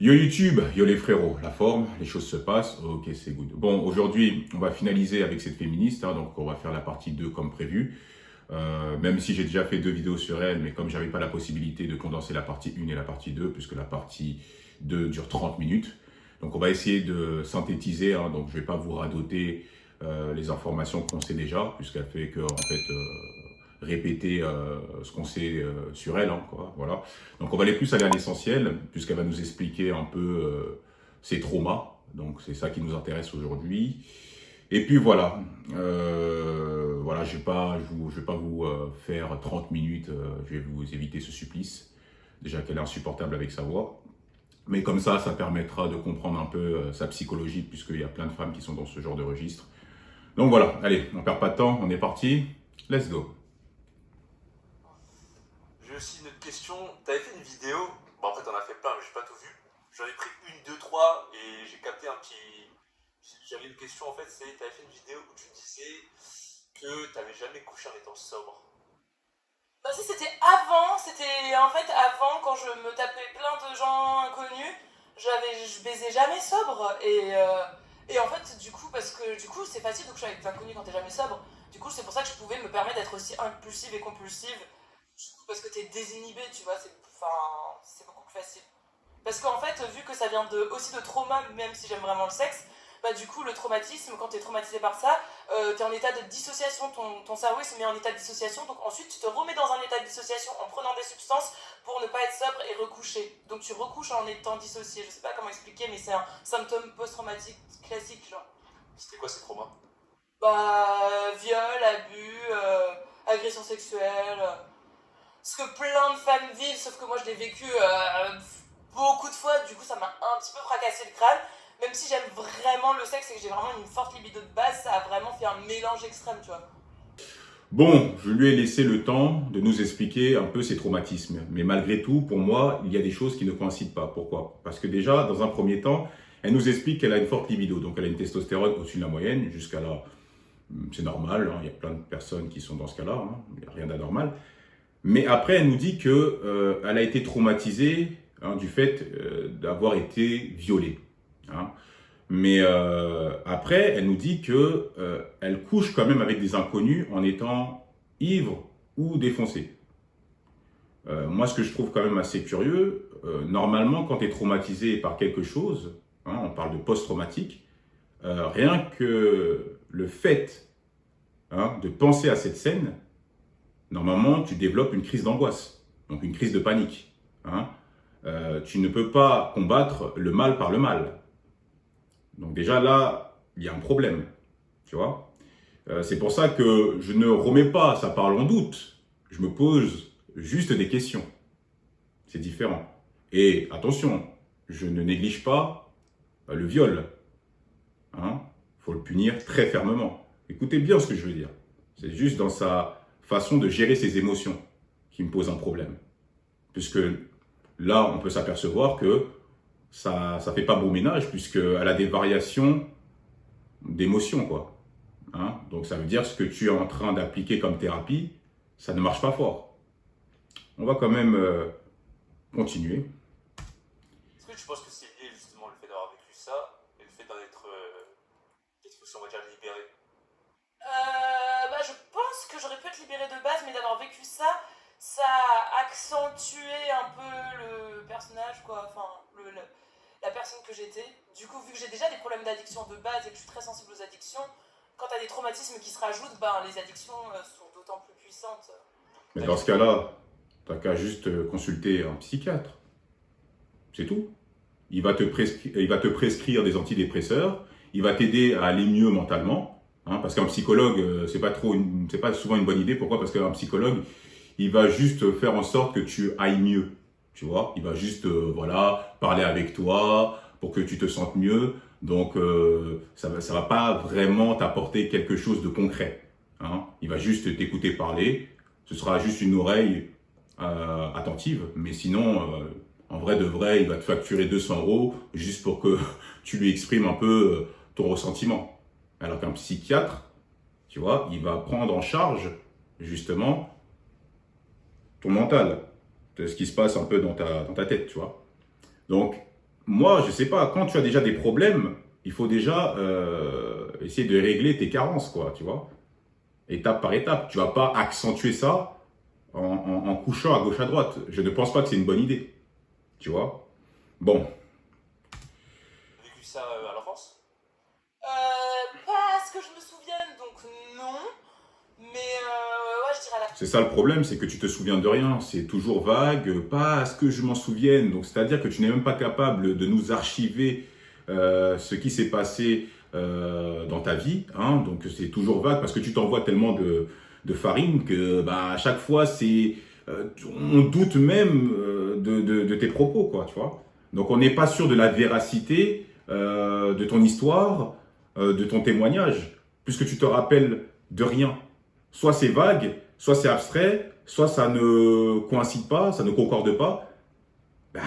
Yo YouTube, yo les frérots, la forme, les choses se passent, ok c'est good. Bon, aujourd'hui, on va finaliser avec cette féministe, donc on va faire la partie 2 comme prévu. Même si j'ai déjà fait 2 vidéos sur elle, mais comme j'avais pas la possibilité de condenser la partie 1 et la partie 2, puisque la partie 2 dure 30 minutes. Donc on va essayer de synthétiser, donc je vais pas vous radoter les informations qu'on sait déjà, puisqu'elle fait que, en fait, répéter ce qu'on sait sur elle, quoi, voilà. Donc on va aller plus aller à l'essentiel, puisqu'elle va nous expliquer un peu ses traumas. Donc c'est ça qui nous intéresse aujourd'hui. Et puis voilà, voilà, je vais pas vous faire 30 minutes, je vais vous éviter ce supplice. Déjà qu'elle est insupportable avec sa voix. Mais comme ça permettra de comprendre un peu sa psychologie, puisqu'il y a plein de femmes qui sont dans ce genre de registre. Donc voilà, allez, on perd pas de temps, on est parti, let's go. J'ai aussi une autre question. T'avais fait une vidéo, bon après t'en as fait plein mais j'ai pas tout vu. J'en ai pris une, deux, trois et j'ai capté un petit... J'avais une question en fait, c'est t'avais fait une vidéo où tu disais que t'avais jamais couché en étant sobre. Bah si, c'était en fait avant quand je me tapais plein de gens inconnus, je baisais jamais sobre et en fait du coup parce que du coup c'est facile de coucher avec des inconnus quand t'es jamais sobre. Du coup c'est pour ça que je pouvais me permettre d'être aussi impulsive et compulsive. Du coup, parce que t'es désinhibé, tu vois, c'est beaucoup plus facile. Parce qu'en fait, vu que ça vient aussi de trauma, même si j'aime vraiment le sexe, bah du coup le traumatisme, quand t'es traumatisé par ça, t'es en état de dissociation, ton cerveau il se met en état de dissociation, donc ensuite tu te remets dans un état de dissociation en prenant des substances pour ne pas être sobre et recoucher. Donc tu recouches en étant dissocié, je sais pas comment expliquer, mais c'est un symptôme post-traumatique classique, genre. C'était quoi ces traumas? Bah, viol, abus, agression sexuelle, ce que plein de femmes vivent, sauf que moi je l'ai vécu beaucoup de fois, du coup ça m'a un petit peu fracassé le crâne. Même si j'aime vraiment le sexe et que j'ai vraiment une forte libido de base, ça a vraiment fait un mélange extrême, tu vois. Bon, je lui ai laissé le temps de nous expliquer un peu ses traumatismes. Mais malgré tout, pour moi, il y a des choses qui ne coïncident pas. Pourquoi? Parce que déjà, dans un premier temps, elle nous explique qu'elle a une forte libido. Donc elle a une testostérone au-dessus de la moyenne. Jusqu'à là, c'est normal. Il y a plein de personnes qui sont dans ce cas-là. Il n'y a rien d'anormal. Mais après, elle nous dit que elle a été traumatisée du fait d'avoir été violée. Mais après, elle nous dit que elle couche quand même avec des inconnus en étant ivre ou défoncée. Moi, ce que je trouve quand même assez curieux, normalement, quand tu es traumatisé par quelque chose, on parle de post-traumatique, rien que le fait de penser à cette scène, normalement, tu développes une crise d'angoisse, donc une crise de panique. Tu ne peux pas combattre le mal par le mal. Donc déjà là, il y a un problème, tu vois. C'est pour ça que je ne remets pas sa parole en doute. Je me pose juste des questions. C'est différent. Et attention, je ne néglige pas le viol. Faut le punir très fermement. Écoutez bien ce que je veux dire. C'est juste dans sa façon de gérer ses émotions qui me pose un problème. Puisque là, on peut s'apercevoir que ça fait pas beau ménage, puisqu'elle a des variations d'émotions, quoi. Donc ça veut dire ce que tu es en train d'appliquer comme thérapie, ça ne marche pas fort. On va quand même continuer. Est-ce que tu penses que c'est lié justement le fait d'avoir vécu ça et le fait d'en être aussi on va dire libéré? Bah, je pense que j'aurais pu être libérée de base, mais d'avoir vécu ça, ça a accentué un peu le personnage, quoi. Enfin, la personne que j'étais. Du coup, vu que j'ai déjà des problèmes d'addiction de base et que je suis très sensible aux addictions, quand t'as des traumatismes qui se rajoutent, ben, les addictions sont d'autant plus puissantes. Mais dans ce cas-là, tu n'as qu'à juste consulter un psychiatre. C'est tout. Il va te prescrire des antidépresseurs, il va t'aider à aller mieux mentalement. Parce qu'un psychologue, c'est pas souvent une bonne idée. Pourquoi? Parce qu'un psychologue, il va juste faire en sorte que tu ailles mieux. Tu vois, il va juste voilà, parler avec toi pour que tu te sentes mieux. Donc ça va pas vraiment t'apporter quelque chose de concret. Il va juste t'écouter parler. Ce sera juste une oreille attentive. Mais sinon, en vrai de vrai, il va te facturer 200 € juste pour que tu lui exprimes un peu ton ressentiment. Alors qu'un psychiatre, tu vois, il va prendre en charge justement ton mental, de ce qui se passe un peu dans ta tête, tu vois. Donc, moi, je sais pas, quand tu as déjà des problèmes, il faut déjà essayer de régler tes carences, quoi, tu vois, étape par étape. Tu vas pas accentuer ça en couchant à gauche à droite. Je ne pense pas que c'est une bonne idée, tu vois. Bon, T'as vécu ça à l'enfance? Pas à ce que je me souvienne, donc non. Mais ouais, je dirais la. c'est ça le problème, c'est que tu te souviens de rien. C'est toujours vague, pas à ce que je m'en souvienne. Donc, c'est-à-dire que tu n'es même pas capable de nous archiver ce qui s'est passé dans ta vie. Hein. Donc, c'est toujours vague parce que tu t'envoies tellement de farine que bah, à chaque fois, on doute même de tes propos, quoi, tu vois. Donc, on n'est pas sûr de la véracité de ton histoire, de ton témoignage, puisque tu te rappelles de rien. Soit c'est vague, soit c'est abstrait, soit ça ne coïncide pas, ça ne concorde pas. Bah,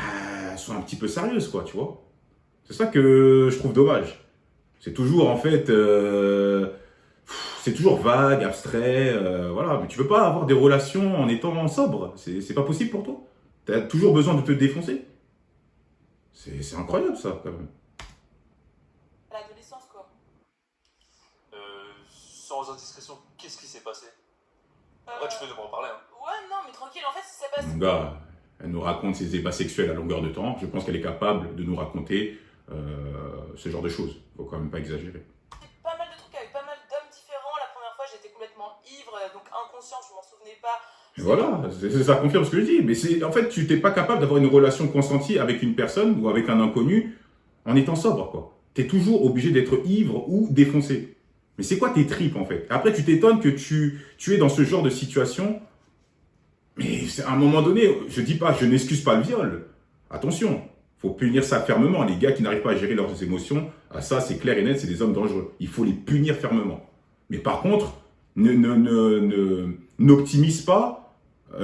sois un petit peu sérieuse, quoi, tu vois. C'est ça que je trouve dommage. C'est toujours, en fait, c'est toujours vague, abstrait, voilà. Mais tu peux pas avoir des relations en étant sobre. C'est pas possible pour toi. Tu as toujours besoin de te défoncer. C'est incroyable, ça, quand même. À l'adolescence, quoi. Sans indiscrétion, qu'est-ce qui s'est passé? En Euh, vrai, tu peux m'en parler, hein. Ouais, non, mais tranquille, en fait, ça s'est passé. Mon gars, elle nous raconte ses ébats sexuels à longueur de temps. Je pense qu'elle est capable de nous raconter ce genre de choses. Faut quand même pas exagérer. Pas mal de trucs avec pas mal d'hommes différents. La première fois, j'étais complètement ivre, donc inconscient, je m'en souvenais pas. Et voilà, ça confirme ce que je dis. Mais en fait, tu n'es pas capable d'avoir une relation consentie avec une personne ou avec un inconnu en étant sobre, quoi. Tu es toujours obligé d'être ivre ou défoncé. Mais c'est quoi tes tripes, en fait? Après, tu t'étonnes que tu es dans ce genre de situation. Mais à un moment donné, je dis pas, je n'excuse pas le viol. Attention, faut punir ça fermement. Les gars qui n'arrivent pas à gérer leurs émotions, ça, c'est clair et net, c'est des hommes dangereux. Il faut les punir fermement. Mais par contre, n'optimise pas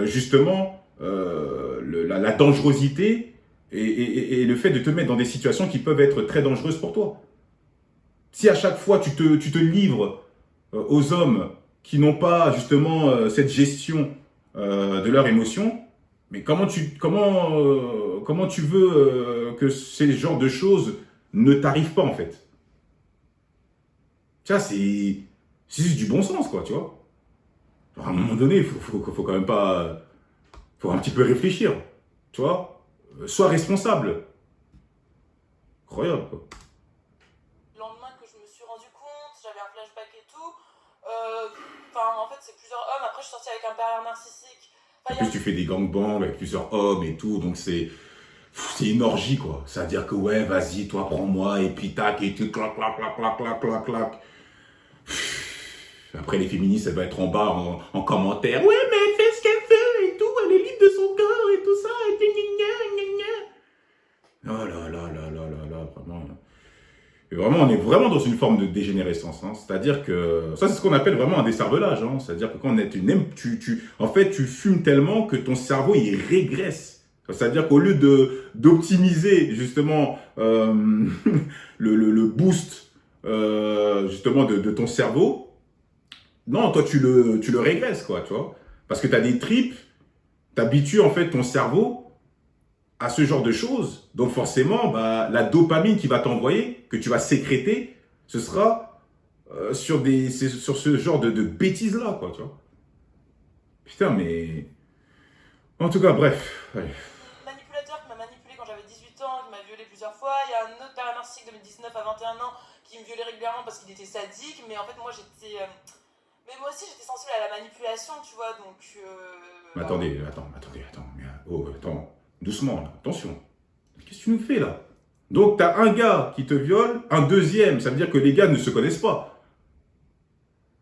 justement la dangerosité et le fait de te mettre dans des situations qui peuvent être très dangereuses pour toi. Si à chaque fois tu te livres aux hommes qui n'ont pas justement cette gestion de leurs émotions, mais comment tu veux que ces genres de choses ne t'arrivent pas en fait? Ça, c'est juste du bon sens, quoi, tu vois. À un moment donné, faut quand même pas... Faut un petit peu réfléchir, tu vois. Sois responsable. Incroyable, quoi. Le lendemain que je me suis rendu compte, j'avais un flashback et tout. Enfin, en fait, c'est plusieurs hommes. Après, je suis sortie avec un pervers narcissique. En Enfin, plus, tu fais des gangbangs avec plusieurs hommes et tout, donc c'est une orgie, quoi. C'est-à-dire que, ouais, vas-y, toi, prends-moi, et puis tac, et tu clac, clac, clac, clac, clac, clac, clac. Après, les féministes, elles vont être en bas en commentaire. Ouais, mais elle fait ce qu'elle veut et tout, elle est libre de son corps et tout ça, et puis gna gna gna gna. Oh là là là là là là, vraiment. Et vraiment, on est vraiment dans une forme de dégénérescence. Hein. C'est-à-dire que ça, c'est ce qu'on appelle vraiment un décervelage. Hein. C'est-à-dire que quand en fait, tu fumes tellement que ton cerveau, il régresse. C'est-à-dire qu'au lieu d'optimiser justement le boost justement de ton cerveau, non, toi, tu le régresses, quoi, tu vois. Parce que tu as des tripes, tu habitues en fait ton cerveau à ce genre de choses. Donc forcément, bah, la dopamine qui va t'envoyer, que tu vas sécréter, ce sera sur ce genre de bêtises-là, quoi, tu vois. Putain, mais... En tout cas, bref. Allez. manipulateur qui m'a manipulé quand j'avais 18 ans, qui m'a violé plusieurs fois. Il y a un autre pervers narcissique de mes 19 à 21 ans qui me violait régulièrement parce qu'il était sadique. Mais en fait, moi, j'étais... Mais moi aussi, j'étais sensible à la manipulation, tu vois, donc... Mais attendez, attends. Mais, oh, attends, doucement, là. Attention. Qu'est-ce que tu nous fais, là? Donc, t'as un gars qui te viole, un deuxième. Ça veut dire que les gars ne se connaissent pas.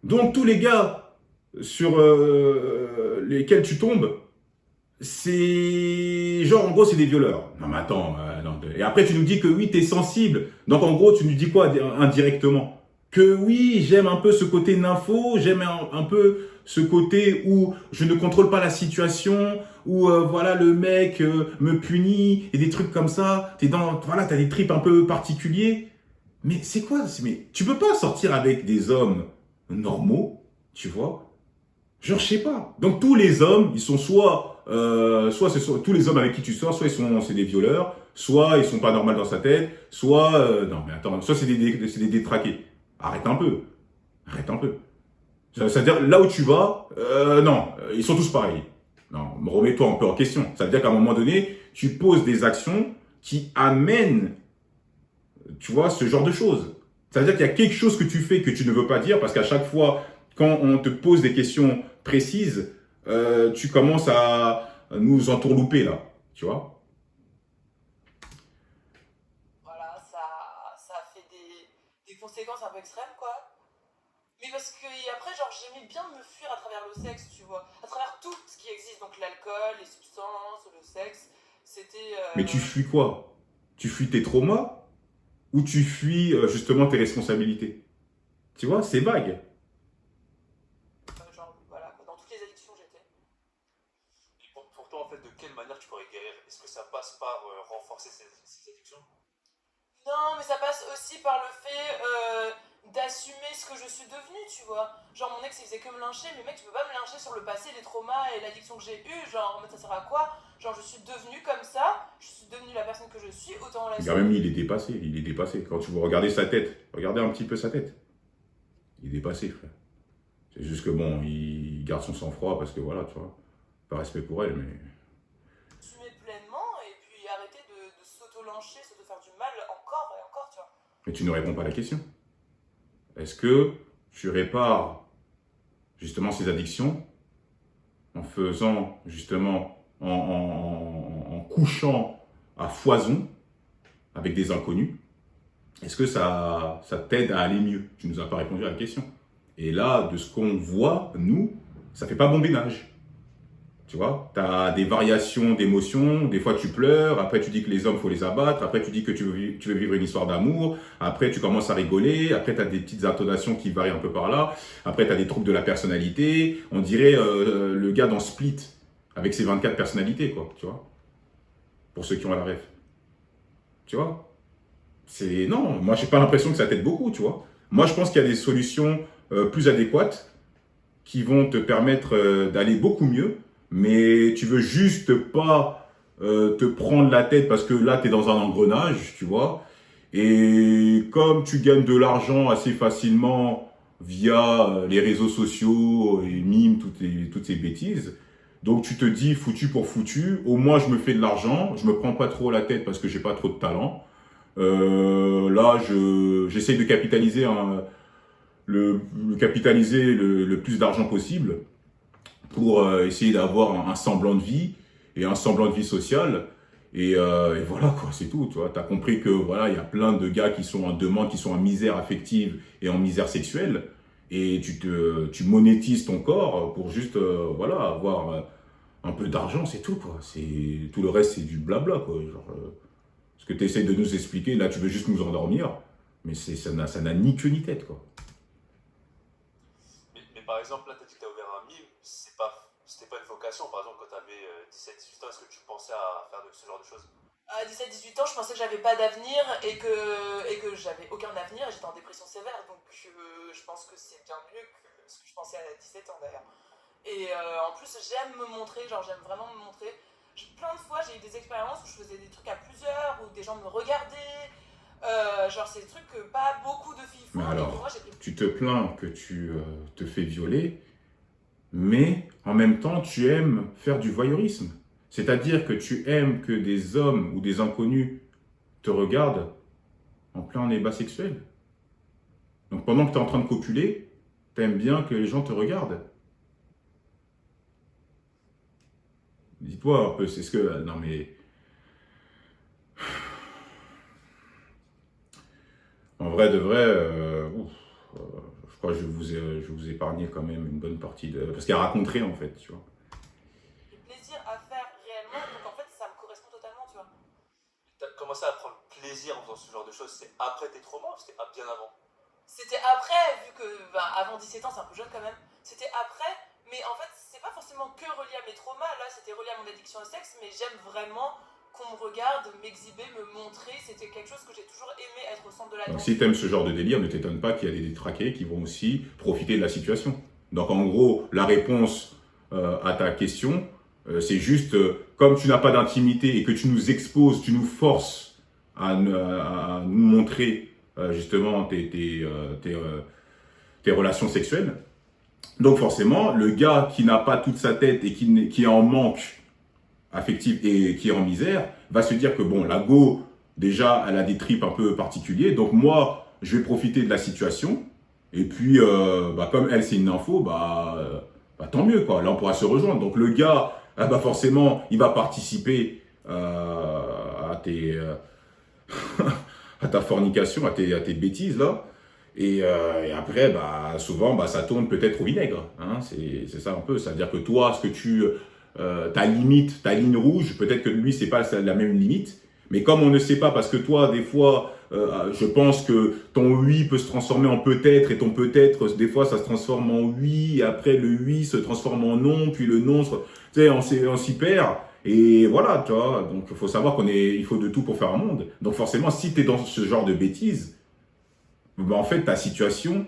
Donc, tous les gars sur lesquels tu tombes, c'est... Genre, en gros, c'est des violeurs. Non, mais attends. Non. Et après, tu nous dis que oui, t'es sensible. Donc, en gros, tu nous dis quoi indirectement? Que oui, j'aime un peu ce côté nympho, j'aime un peu ce côté où je ne contrôle pas la situation, où voilà, le mec me punit, et des trucs comme ça. Voilà, t'as des tripes un peu particuliers. Mais c'est quoi? Mais tu peux pas sortir avec des hommes normaux, tu vois? Genre, je sais pas. Donc tous les hommes, ils sont soit ce sont tous les hommes avec qui tu sors, soit c'est des violeurs, soit ils sont pas normaux dans sa tête, soit non mais attends, soit c'est des détraqués. Arrête un peu, arrête un peu. C'est-à-dire là où tu vas, non, ils sont tous pareils. Non, remets-toi un peu en question. Ça veut dire qu'à un moment donné, tu poses des actions qui amènent, tu vois, ce genre de choses. Ça veut dire qu'il y a quelque chose que tu fais que tu ne veux pas dire parce qu'à chaque fois, quand on te pose des questions précises, tu commences à nous entourlouper là, tu vois. Voilà, ça a fait des conséquences un peu extrêmes, quoi. Mais parce que et après, genre, j'aimais bien me fuir à travers le sexe, tu vois. À travers tout ce qui existe, donc l'alcool, les substances, le sexe. C'était. Mais tu fuis quoi? Tu fuis tes traumas ou tu fuis justement tes responsabilités? Tu vois, c'est vague. Genre, voilà, quoi, dans toutes les addictions j'étais. Et pour toi, en fait, de quelle manière tu pourrais guérir? Est-ce que ça passe par renforcer ces addictions? Non, mais ça passe aussi par le fait d'assumer ce que je suis devenue, tu vois. Genre, mon ex, il faisait que me lyncher, mais mec, tu peux pas me lyncher sur le passé, les traumas et l'addiction que j'ai eue. Genre, mais ça sert à quoi? Genre, je suis devenue comme ça, je suis devenue la personne que je suis, autant Quand l'assumer. même, il est dépassé, il est dépassé. Quand tu veux regarder sa tête, regardez un petit peu sa tête. Il est dépassé, frère. C'est juste que bon, il garde son sang-froid parce que voilà, tu vois, pas respect pour elle, mais... Assumer pleinement et puis arrêter de s'auto-lyncher, s'auto-faire du mal encore et encore, tu vois. Mais tu ne réponds pas à la question. Est-ce que tu répares justement ces addictions en faisant justement, en couchant à foison avec des inconnus? Est-ce que ça t'aide à aller mieux? Tu nous as pas répondu à la question. Et là, de ce qu'on voit, nous, ça fait pas bon ménage. Tu vois, tu as des variations d'émotions, des fois tu pleures, après tu dis que les hommes, faut les abattre, après tu dis que tu veux vivre une histoire d'amour, après tu commences à rigoler, après tu as des petites intonations qui varient un peu par là, après tu as des troubles de la personnalité, on dirait le gars dans Split, avec ses 24 personnalités, quoi, tu vois, pour ceux qui ont la ref. Tu vois, c'est... Non, moi j'ai pas l'impression que ça t'aide beaucoup, tu vois. Moi je pense qu'il y a des solutions plus adéquates qui vont te permettre d'aller beaucoup mieux, mais tu veux juste pas te prendre la tête parce que là, tu es dans un engrenage, tu vois. Et comme tu gagnes de l'argent assez facilement via les réseaux sociaux et mimes, toutes ces bêtises, donc tu te dis foutu pour foutu, au moins je me fais de l'argent, je me prends pas trop la tête parce que j'ai pas trop de talent. Là, j'essaye de capitaliser capitaliser le plus d'argent possible pour essayer d'avoir un semblant de vie et un semblant de vie sociale. Et voilà, quoi, c'est tout. Tu vois, t'as compris que voilà, il y a plein de gars qui sont en demande, qui sont en misère affective et en misère sexuelle. Et tu monétises ton corps pour juste voilà, avoir un peu d'argent, c'est tout, quoi. Tout le reste, c'est du blabla, quoi. Genre, ce que tu essaies de nous expliquer, là, tu veux juste nous endormir, mais ça n'a ni queue ni tête, quoi. Mais par exemple, là, tu as dit que tu as ouvert un mime, c'était pas une vocation. Par exemple, quand tu avais 17-18 ans, est-ce que tu pensais à faire ce genre de choses? À 17-18 ans, je pensais que j'avais pas d'avenir et que j'avais aucun avenir et j'étais en dépression sévère. Donc je pense que c'est bien mieux que ce que je pensais à 17 ans d'ailleurs. Et en plus, j'aime me montrer, genre j'aime vraiment me montrer. Plein de fois, j'ai eu des expériences où je faisais des trucs à plusieurs, où des gens me regardaient. Genre, c'est des trucs que pas beaucoup de filles font. Mais Et que alors, moi, j'ai pris. tu te plains que tu te fais violer, mais en même temps, tu aimes faire du voyeurisme. C'est-à-dire que tu aimes que des hommes ou des inconnus te regardent en plein ébat sexuel. Donc pendant que tu es en train de copuler, tu aimes bien que les gens te regardent. Dis-toi un peu, c'est ce que... Non mais... En vrai de vrai, je crois que je vais vous épargner quand même une bonne partie de... Parce qu'il y a raconté en fait, tu vois. Du plaisir à faire réellement. Donc en fait, ça me correspond totalement, tu vois. Tu as commencé à prendre plaisir en faisant ce genre de choses, c'est après tes traumas ou c'était bien avant? C'était après, vu que avant 17 ans, c'est un peu jeune quand même. C'était après, mais en fait, c'est pas forcément que relié à mes traumas. Là, c'était relié à mon addiction au sexe, mais j'aime vraiment qu'on me regarde, m'exhiber, me montrer. C'était quelque chose que j'ai toujours aimé, être au centre de Donc l'attention. si tu aimes ce genre de délire, ne t'étonne pas qu'il y a des détraqués qui vont aussi profiter de la situation. Donc en gros, la réponse à ta question, C'est juste, comme tu n'as pas d'intimité et que tu nous exposes, tu nous forces à nous montrer justement tes relations sexuelles. Donc forcément, le gars qui n'a pas toute sa tête et qui est en manque affectif et qui est en misère, va se dire que bon, la go, déjà, elle a des tripes un peu particuliers. Donc moi, je vais profiter de la situation. Et puis, comme elle, c'est une info, tant mieux, quoi. Là, on pourra se rejoindre. Donc le gars, forcément, il va participer à ta fornication, à tes bêtises, là. Et après, souvent, ça tourne peut-être au vinaigre. Hein, c'est ça un peu. C'est-à-dire que toi, ta limite, ta ligne rouge, peut-être que lui, c'est pas la même limite. Mais comme on ne sait pas, parce que toi, des fois, je pense que ton oui peut se transformer en peut-être, et ton peut-être, des fois, ça se transforme en oui, et après le oui se transforme en non, puis le non, tu sais, on s'y perd. Et voilà, tu vois. Donc, il faut savoir il faut de tout pour faire un monde. Donc, forcément, si tu es dans ce genre de bêtises, en fait, ta situation,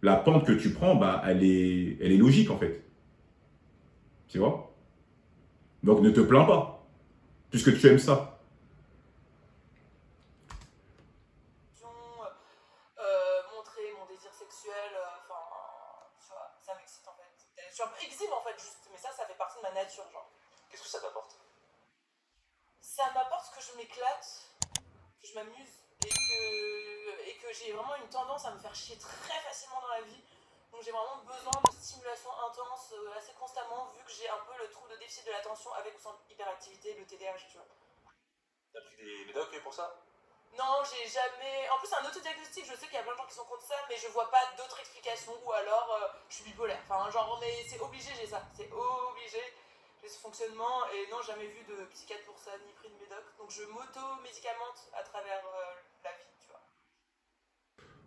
la pente que tu prends, elle est logique, en fait. Tu vois? Donc, ne te plains pas, puisque tu aimes ça. Montrer mon désir sexuel, tu vois, ça m'excite en fait. Je suis un peu exhibe en fait, juste, mais ça fait partie de ma nature, genre. Qu'est-ce que ça t'apporte? Ça m'apporte que je m'éclate, que je m'amuse et que j'ai vraiment une tendance à me faire chier très facilement dans la vie. Donc j'ai vraiment besoin de stimulation intense assez constamment, vu que j'ai un peu le trouble de déficit de l'attention avec ou sans hyperactivité, le TDAH, tu vois. T'as pris des médocs pour ça? Non, j'ai jamais. En plus, c'est un autodiagnostic, je sais qu'il y a plein de gens qui sont contre ça, mais je vois pas d'autres explications, ou alors je suis bipolaire. Enfin, genre, mais c'est obligé, j'ai ça. C'est obligé. J'ai ce fonctionnement, et non, jamais vu de psychiatre pour ça, ni pris de médoc. Donc je m'auto-médicamente à travers la vie, tu vois.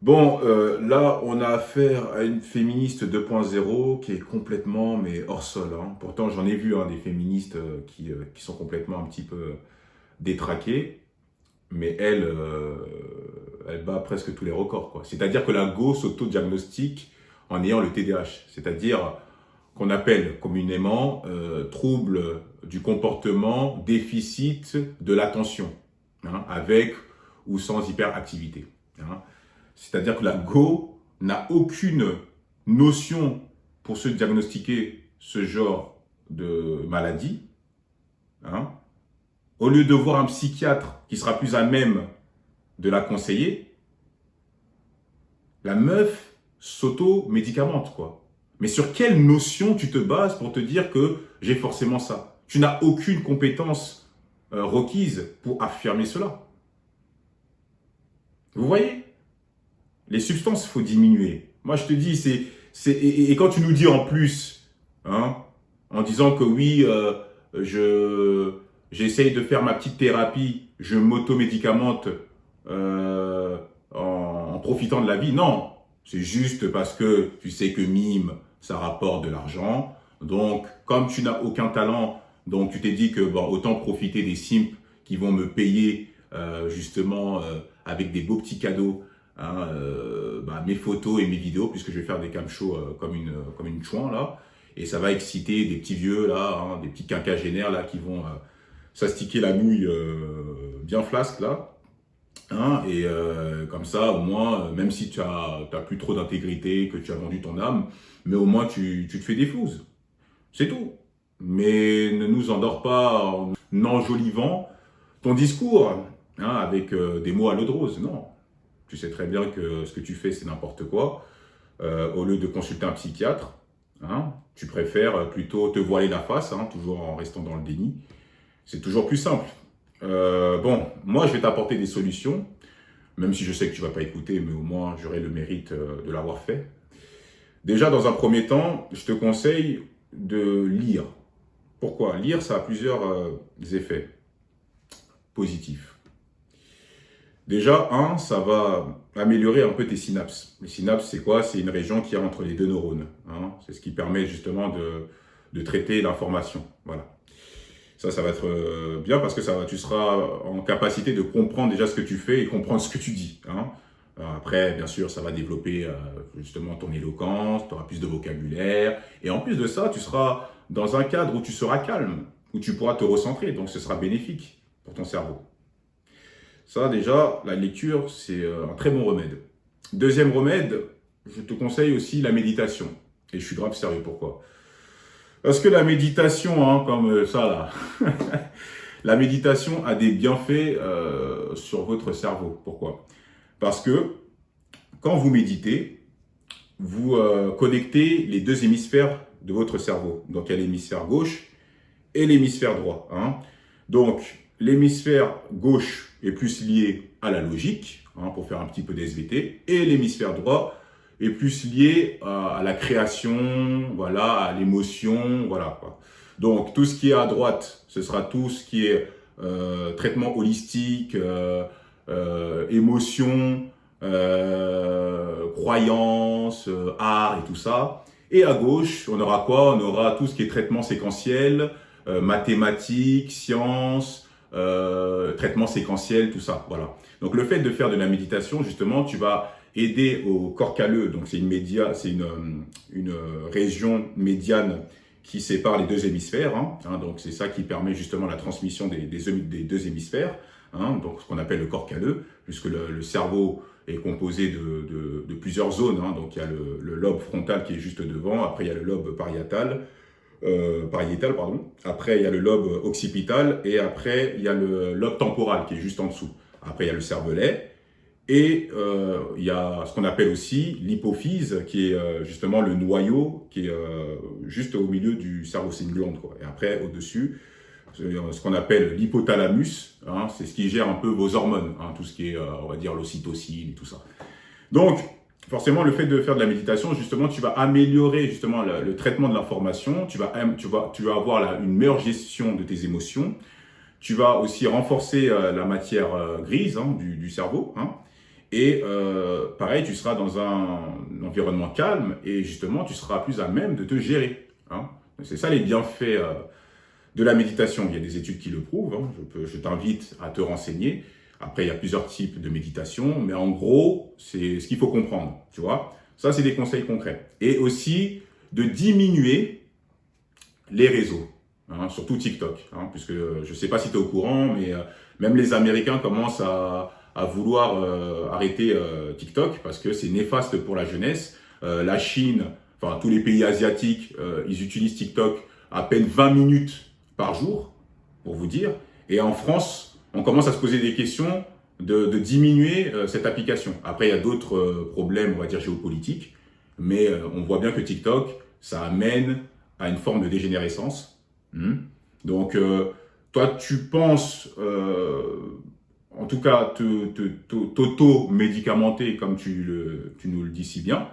Bon, là, on a affaire à une féministe 2.0 qui est complètement, mais hors sol. Hein. Pourtant, j'en ai vu des féministes qui sont complètement un petit peu détraquées, mais elle bat presque tous les records, quoi. C'est-à-dire que la go s'auto-diagnostique en ayant le TDAH, c'est-à-dire qu'on appelle communément trouble du comportement, déficit de l'attention, hein, avec ou sans hyperactivité. Hein. C'est-à-dire que la go n'a aucune notion pour se diagnostiquer ce genre de maladie. Hein. Au lieu de voir un psychiatre qui sera plus à même de la conseiller, la meuf s'auto-médicamente, quoi. Mais sur quelle notion tu te bases pour te dire que j'ai forcément ça? Tu n'as aucune compétence requise pour affirmer cela. Vous voyez? Les substances, il faut diminuer. Moi, je te dis, et quand tu nous dis en plus, hein, en disant que oui, j'essaye de faire ma petite thérapie, je m'auto-médicamente en profitant de la vie. Non, c'est juste parce que tu sais que mime, ça rapporte de l'argent. Donc, comme tu n'as aucun talent, donc tu t'es dit que autant profiter des simps qui vont me payer justement avec des beaux petits cadeaux, hein, mes photos et mes vidéos, puisque je vais faire des cam shows comme une chouin là, et ça va exciter des petits vieux là, hein, des petits quinquagénaires là qui vont s'astiquer la nouille bien flasque là, hein, et comme ça au moins, même si tu as plus trop d'intégrité, que tu as vendu ton âme, mais au moins tu te fais des flouses, c'est tout. Mais ne nous endors pas en enjolivant ton discours, hein, avec des mots à l'eau de rose, non. Tu sais très bien que ce que tu fais, c'est n'importe quoi. Au lieu de consulter un psychiatre, hein, tu préfères plutôt te voiler la face, hein, toujours en restant dans le déni. C'est toujours plus simple. Moi, je vais t'apporter des solutions, même si je sais que tu ne vas pas écouter, mais au moins, j'aurai le mérite de l'avoir fait. Déjà, dans un premier temps, je te conseille de lire. Pourquoi? Lire, ça a plusieurs effets positifs. Déjà, ça va améliorer un peu tes synapses. Les synapses, c'est quoi? C'est une région qui est entre les deux neurones. Hein. C'est ce qui permet justement de traiter l'information. Voilà. Ça va être bien parce que tu seras en capacité de comprendre déjà ce que tu fais et comprendre ce que tu dis. Hein. Après, bien sûr, ça va développer justement ton éloquence, tu auras plus de vocabulaire. Et en plus de ça, tu seras dans un cadre où tu seras calme, où tu pourras te recentrer, donc ce sera bénéfique pour ton cerveau. Ça, déjà, la lecture, c'est un très bon remède. Deuxième remède, je te conseille aussi la méditation. Et je suis grave sérieux, pourquoi? Parce que la méditation, hein, comme ça là, la méditation a des bienfaits sur votre cerveau. Pourquoi? Parce que quand vous méditez, vous connectez les deux hémisphères de votre cerveau. Donc il y a l'hémisphère gauche et l'hémisphère droit. Hein. Donc l'hémisphère gauche est plus lié à la logique, hein, pour faire un petit peu d'SVT, et l'hémisphère droit est plus lié à la création, voilà, à l'émotion, voilà, quoi. Donc tout ce qui est à droite, ce sera tout ce qui est traitement holistique, émotion, croyance, art et tout ça. Et à gauche, on aura quoi? On aura tout ce qui est traitement séquentiel, mathématiques, sciences, traitement séquentiel, tout ça. Voilà. Donc le fait de faire de la méditation, justement, tu vas aider au corps calleux. Donc c'est une région médiane qui sépare les deux hémisphères. Hein, donc c'est ça qui permet justement la transmission des deux hémisphères. Hein, donc ce qu'on appelle le corps calleux, puisque le cerveau est composé de plusieurs zones. Hein, donc il y a le lobe frontal qui est juste devant. Après il y a le lobe parietal. Pardon. Après, il y a le lobe occipital et après, il y a le lobe temporal qui est juste en dessous. Après, il y a le cervelet et il y a ce qu'on appelle aussi l'hypophyse qui est justement le noyau qui est juste au milieu du cerveau. C'est une glande, quoi. Et après, au-dessus, ce qu'on appelle l'hypothalamus, hein, c'est ce qui gère un peu vos hormones, hein, tout ce qui est, on va dire, l'ocytocine, tout ça. Donc, forcément, le fait de faire de la méditation, justement, tu vas améliorer justement le traitement de l'information, tu vas avoir une meilleure gestion de tes émotions, tu vas aussi renforcer la matière grise, hein, du cerveau, hein, et pareil, tu seras dans un environnement calme et justement, tu seras plus à même de te gérer. Hein. C'est ça les bienfaits de la méditation. Il y a des études qui le prouvent, hein, je t'invite à te renseigner. Après, il y a plusieurs types de méditation, mais en gros, c'est ce qu'il faut comprendre, tu vois. Ça, c'est des conseils concrets. Et aussi, de diminuer les réseaux, hein, surtout TikTok, hein, puisque je ne sais pas si tu es au courant, mais même les Américains commencent à vouloir arrêter TikTok parce que c'est néfaste pour la jeunesse. La Chine, enfin tous les pays asiatiques, ils utilisent TikTok à peine 20 minutes par jour, pour vous dire. Et en France, on commence à se poser des questions de diminuer cette application. Après, il y a d'autres problèmes, on va dire, géopolitiques, mais on voit bien que TikTok, ça amène à une forme de dégénérescence. Donc, toi, tu penses, en tout cas, t'auto-médicamenter, comme tu nous le dis si bien,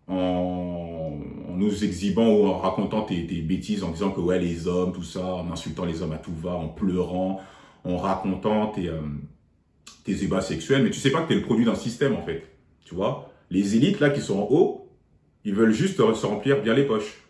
en nous exhibant ou en racontant tes bêtises, en disant que ouais, les hommes, tout ça, en insultant les hommes à tout va, en pleurant, en racontant tes ébats sexuels, mais tu sais pas que tu es le produit d'un système, en fait. Tu vois, les élites, là, qui sont en haut, ils veulent juste se remplir bien les poches.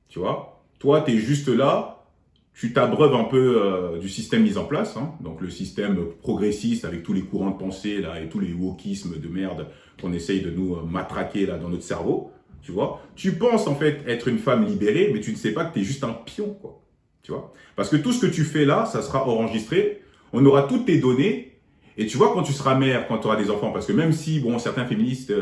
Tu vois, toi, tu es juste là, tu t'abreuves un peu du système mis en place, hein, donc le système progressiste avec tous les courants de pensée, là, et tous les wokismes de merde qu'on essaye de nous matraquer, là, dans notre cerveau, tu vois. Tu penses, en fait, être une femme libérée, mais tu ne sais pas que tu es juste un pion, quoi. Tu vois, parce que tout ce que tu fais là, ça sera enregistré, on aura toutes tes données, et tu vois quand tu seras mère, quand tu auras des enfants, parce que même si, bon, certaines féministes,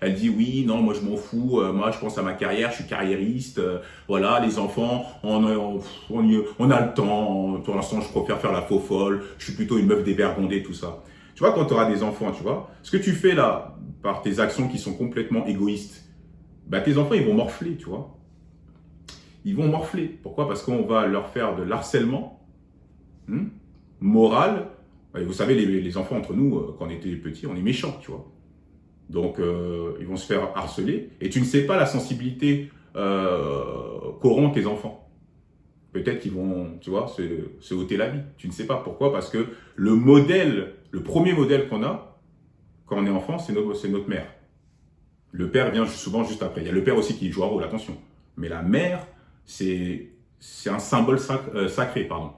elles disent oui, non, moi je m'en fous, moi je pense à ma carrière, je suis carriériste, voilà, les enfants, on a le temps, pour l'instant je préfère faire la faux folle, je suis plutôt une meuf dévergondée, tout ça. Tu vois, quand tu auras des enfants, tu vois, ce que tu fais là, par tes actions qui sont complètement égoïstes, bah tes enfants ils vont morfler, tu vois. Ils vont morfler. Pourquoi? Parce qu'on va leur faire de l'harcèlement moral. Et vous savez, les enfants entre nous, quand on était petits, on est méchants, tu vois. Donc, ils vont se faire harceler. Et tu ne sais pas la sensibilité qu'auront tes enfants. Peut-être qu'ils vont, tu vois, se ôter la vie. Tu ne sais pas. Pourquoi? Parce que le premier modèle qu'on a, quand on est enfant, c'est notre mère. Le père vient souvent juste après. Il y a le père aussi qui joue un rôle, attention. Mais la mère, c'est un symbole sacré, pardon.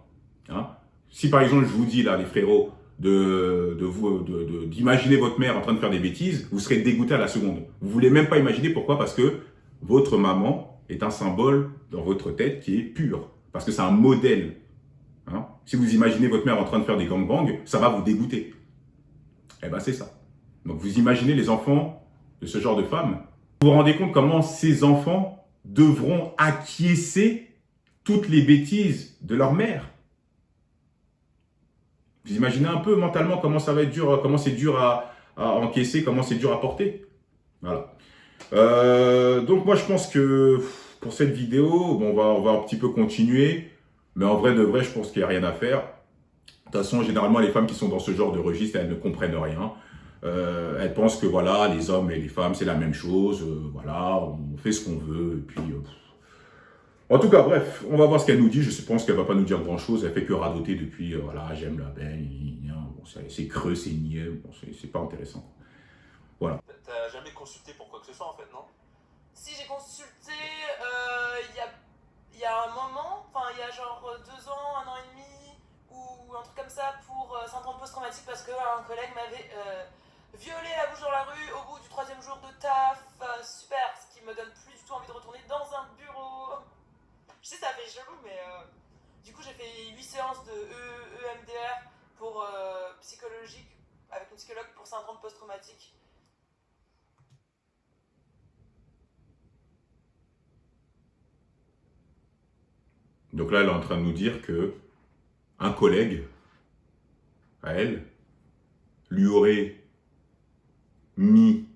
Hein? Si par exemple je vous dis là, les frérots, d'imaginer votre mère en train de faire des bêtises, vous serez dégoûté à la seconde. Vous voulez même pas imaginer pourquoi? Parce que votre maman est un symbole dans votre tête qui est pur. Parce que c'est un modèle. Hein. Si vous imaginez votre mère en train de faire des gangbangs, ça va vous dégoûter. Eh ben c'est ça. Donc vous imaginez les enfants de ce genre de femmes. Vous vous rendez compte comment ces enfants devront acquiescer toutes les bêtises de leur mère. Vous imaginez un peu mentalement comment ça va être dur, comment c'est dur à encaisser, comment c'est dur à porter. Voilà. Donc moi je pense que pour cette vidéo, bon, on va un petit peu continuer, mais en vrai de vrai, je pense qu'il n'y a rien à faire. De toute façon, généralement, les femmes qui sont dans ce genre de registre, elles ne comprennent rien. Elles pensent que voilà, les hommes et les femmes, c'est la même chose. Voilà, on fait ce qu'on veut. Et puis, en tout cas, bref, on va voir ce qu'elle nous dit. Je pense qu'elle va pas nous dire grand-chose. Elle fait que radoter depuis, voilà, j'aime la belle. Bon, c'est creux, c'est niais. Bon, c'est pas intéressant. Voilà. T'as jamais consulté pour quoi que ce soit en fait, non? Si j'ai consulté il y a un moment, enfin il y a genre 2 ans, 1 an et demi, ou un truc comme ça pour syndrome post-traumatique parce qu'un collègue m'avait violé la bouche dans la rue au bout du 3e jour de taf. Super, ce qui me donne plus du tout envie de retourner dans un bureau. Je sais, ça fait chelou, mais du coup j'ai fait 8 séances de EMDR pour psychologique avec une psychologue pour syndrome post-traumatique. Donc là, elle est en train de nous dire que un collègue, à elle, lui aurait mis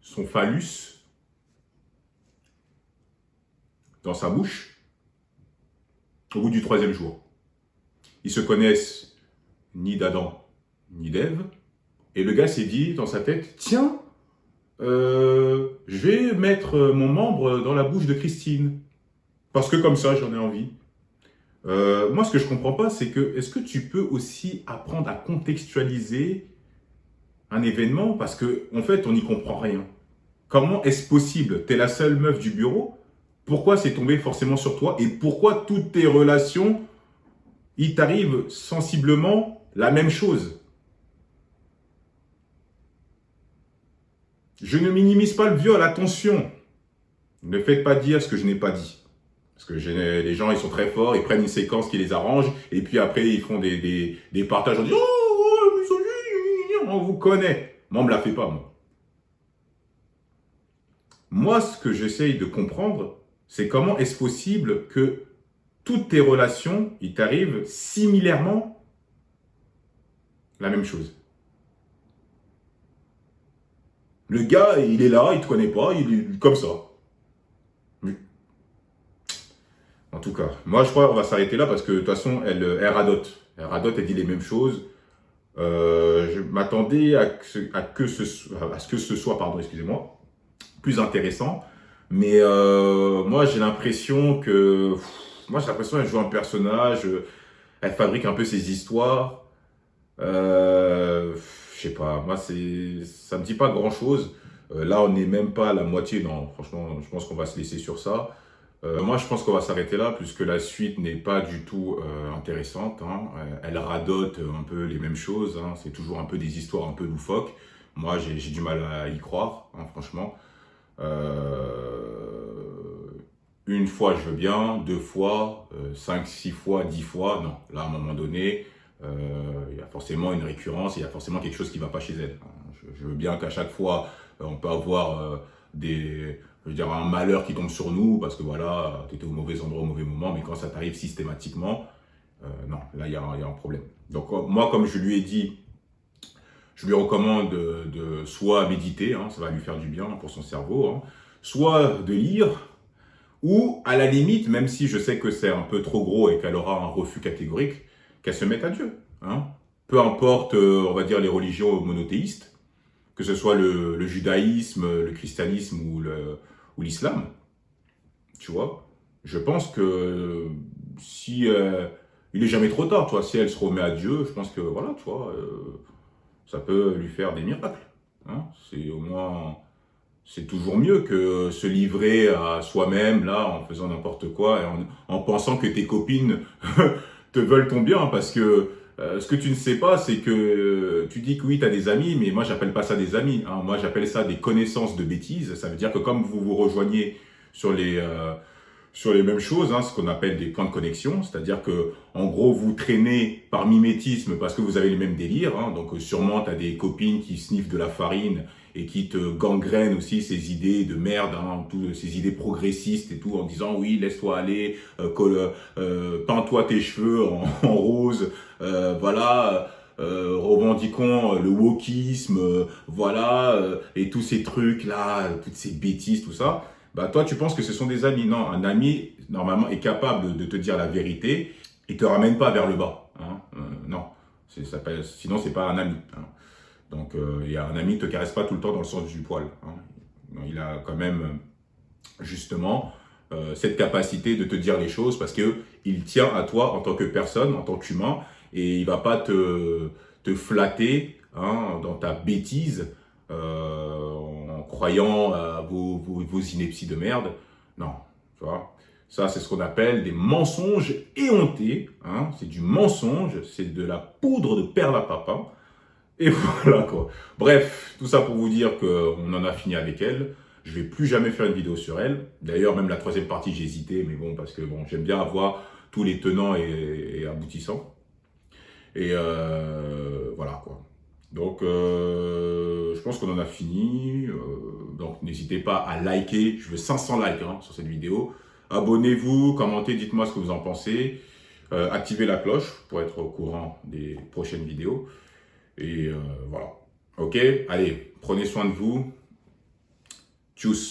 son phallus dans sa bouche au bout du 3e jour. Ils se connaissent ni d'Adam ni d'Ève. Et le gars s'est dit dans sa tête, tiens, je vais mettre mon membre dans la bouche de Christine. Parce que comme ça, j'en ai envie. Moi, ce que je comprends pas, c'est que, est-ce que tu peux aussi apprendre à contextualiser un événement? Parce que, en fait, on n'y comprend rien. Comment est-ce possible? T'es la seule meuf du bureau. Pourquoi c'est tombé forcément sur toi? Et pourquoi toutes tes relations, il t'arrive sensiblement la même chose? Je ne minimise pas le viol, attention. Ne faites pas dire ce que je n'ai pas dit. Parce que les gens, ils sont très forts, ils prennent une séquence qui les arrange, et puis après, ils font des partages, on dit « Oh, misogyne, on vous connaît !» Moi, on me la fait pas, moi. Moi, ce que j'essaye de comprendre, c'est comment est-ce possible que toutes tes relations, il t'arrive similairement la même chose. Le gars, il est là, il te connaît pas, il est comme ça. En tout cas, moi je crois qu'on va s'arrêter là parce que de toute façon, elle radote. Elle radote, elle dit les mêmes choses. Je m'attendais à ce que ce soit, pardon, excusez-moi, plus intéressant. Mais moi j'ai l'impression que... qu'elle joue un personnage, elle fabrique un peu ses histoires. Je sais pas, moi ça me dit pas grand-chose. Là on n'est même pas à la moitié, non, franchement, je pense qu'on va se laisser sur ça. Moi, je pense qu'on va s'arrêter là, puisque la suite n'est pas du tout intéressante. Hein. Elle radote un peu les mêmes choses. Hein. C'est toujours un peu des histoires un peu loufoques. Moi, j'ai du mal à y croire, hein, franchement. Une fois, je veux bien. 2 fois, 5, 6 fois, 10 fois. Non, là, à un moment donné, il y a forcément une récurrence. Il y a forcément quelque chose qui ne va pas chez elle. Je veux bien qu'à chaque fois, on peut avoir un malheur qui tombe sur nous parce que voilà, tu étais au mauvais endroit au mauvais moment, mais quand ça t'arrive systématiquement, non, là il y a un problème. Donc moi, comme je lui ai dit, je lui recommande de soit méditer, hein, ça va lui faire du bien pour son cerveau, hein, soit de lire, ou à la limite, même si je sais que c'est un peu trop gros et qu'elle aura un refus catégorique, qu'elle se mette à Dieu. Hein. Peu importe, on va dire, les religions monothéistes, que ce soit le judaïsme, le christianisme ou l'islam, tu vois. Je pense que si il est jamais trop tard, tu vois, si elle se remet à Dieu, je pense que voilà, tu vois, ça peut lui faire des miracles. Hein. C'est au moins, c'est toujours mieux que se livrer à soi-même là en faisant n'importe quoi et en pensant que tes copines te veulent ton bien, parce que ce que tu ne sais pas, c'est que tu dis que oui, tu as des amis, mais moi, j'appelle pas ça des amis. Hein. Moi, j'appelle ça des connaissances de bêtises. Ça veut dire que comme vous vous rejoignez sur les mêmes choses, hein, ce qu'on appelle des points de connexion, c'est-à-dire que en gros vous traînez par mimétisme parce que vous avez les mêmes délires, hein, donc sûrement tu as des copines qui sniffent de la farine et qui te gangrènent aussi ces idées de merde, hein, ces idées progressistes et tout, en disant oui laisse-toi aller, peins-toi tes cheveux en rose, voilà. Revendiquons le wokisme, voilà, et tous ces trucs là, toutes ces bêtises, tout ça. Bah toi tu penses que ce sont des amis. Non, un ami normalement est capable de te dire la vérité et te ramène pas vers le bas. Hein. Non, sinon c'est pas un ami. Hein. Donc il y a un ami ne te caresse pas tout le temps dans le sens du poil. Hein. Donc, il a quand même justement cette capacité de te dire les choses parce que il tient à toi en tant que personne, en tant qu'humain, et il va pas te flatter, hein, dans ta bêtise en croyant à vos inepties de merde. Non, tu vois. Ça, c'est ce qu'on appelle des mensonges éhontés. Hein. C'est du mensonge, c'est de la poudre de perlimpinpin. Et voilà quoi. Bref, tout ça pour vous dire qu'on en a fini avec elle. Je vais plus jamais faire une vidéo sur elle. D'ailleurs, même la troisième partie, j'ai hésité, mais bon, parce que bon, j'aime bien avoir tous les tenants et aboutissants. Et voilà quoi. Donc, je pense qu'on en a fini. Donc, n'hésitez pas à liker. Je veux 500 likes, hein, sur cette vidéo. Abonnez-vous, commentez, dites-moi ce que vous en pensez. Activez la cloche pour être au courant des prochaines vidéos. Et voilà. Ok, allez, prenez soin de vous. Tchuss.